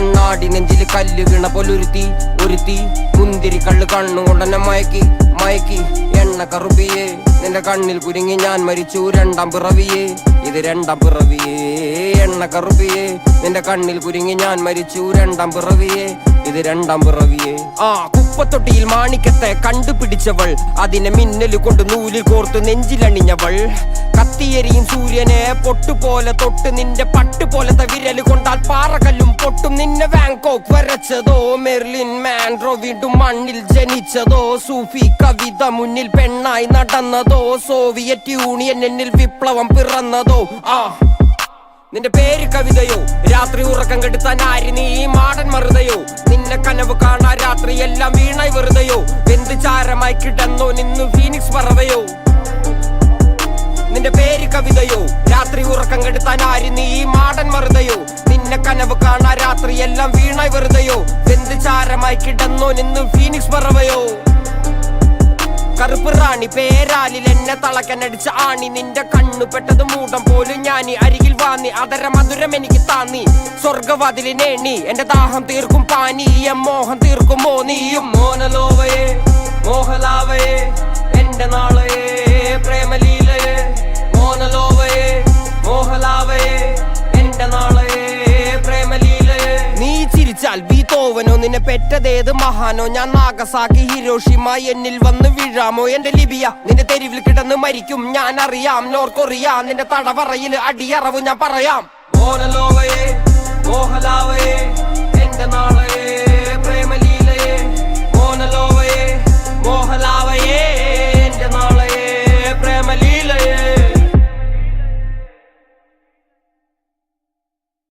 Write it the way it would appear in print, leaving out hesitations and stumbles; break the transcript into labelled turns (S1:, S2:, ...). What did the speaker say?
S1: കണ്ണാടി നെഞ്ചില് കല്ല് വീണ പോലൊരുത്തി മുന്തിരി കള്ള് കണ്ണുകൊണ്ടെന്നെ മയക്കി എണ്ണ കറുപ്പിയേ നിന്റെ കണ്ണിൽ കുരുങ്ങി ഞാൻ മരിച്ചു രണ്ടാം പിറവിയേ ഇത് രണ്ടാം പിറവിയേ എണ്ണ കറുപ്പിയേ നിന്റെ കണ്ണിൽ കുരുങ്ങി ഞാൻ മരിച്ചു രണ്ടാം പിറവിയേ ഇത് രണ്ടാം പിറവിയേ കുപ്പത്തൊട്ടിയിൽ മാണിക്കത്തെ കണ്ടുപിടിച്ചവൾ അതിനെ മിന്നല് കൊണ്ട് നൂലിൽ കോർത്ത് നെഞ്ചിലണിഞ്ഞവൾ കത്തിയെരിയും സൂര്യനെ പൊട്ടുപോലെ തൊട്ട് നിന്റെ പട്ടുപോലത്തെ വിരല് കൊണ്ടാൽ പാറകല്ലും പൊട്ടും നിന്നെ ബാങ്കോക്ക് വരച്ചതോ മെർലിൻ മാൻഡ്രോ വീണ്ടും മണ്ണിൽ ജനിച്ചതോ സൂഫി കവിത മുന്നിൽ പെണ്ണായി നടന്നതോ സോവിയറ്റ് യൂണിയൻ എന്നിൽ വിപ്ലവം പിറന്നതോ നിന്റെ പേര് കവിതയോ രാത്രി ഉറക്കം കെടുത്താൻ ആര് നീ മാടൻ മറുതയോ നിന്നെ കനവ് കാണാ രാത്രി എല്ലാം വീണായി വെറുതെയോ വെന്ത് ചാരമായി കിടന്നോ നിന്നു ഫീനിക്സ് പറവയോ നിന്റെ പേര് കവിതയോ രാത്രി ഉറക്കം കെടുത്താൻ ആര് നീ മാടൻ മറുതയോ നിന്നെ കനവ് കാണാ രാത്രി എല്ലാം വീണായി വെറുതെയോ വെന്ത് ചാരമായി കിടന്നോ നിന്നു ഫീനിക്സ് പറവയോ കറുപ്പ് റാണി പേരാലിൽ എന്നെ തളക്കനടിച്ച ആണി നിന്റെ കണ്ണു പെട്ടത് മൂടം പോലും ഞാനി അരികിൽ വാന്നി അതര മധുരം എനിക്ക് താന്നി സ്വർഗവാതിലിനേണി എന്റെ ദാഹം തീർക്കും പാനീയം മോഹം തീർക്കുമോ നീയും മോനലോവയെ മോഹലാവയെ എന്റെ നാളയെ പ്രേമലീലയെ മോനലോവയെ മോഹലാവയെ എന്റെ നാളയെ പ്രേമലീലയെ നീ ചിരിച്ചാൽ ബീതോവനോ നിന്നെ പെറ്റതേത് മഹാനോ ഞാൻ നാഗസാക്കി ഹിരോഷിമ എന്നിൽ വന്ന് വീഴാമോ എന്റെ ലിബിയ നിന്റെ തെരുവിൽ കിടന്ന് മരിക്കും ഞാൻ അറിയാം നോർക്കൊറിയ നിന്റെ തടവറയിൽ അടിയറവ് ഞാൻ പറയാം മോനലോവയെ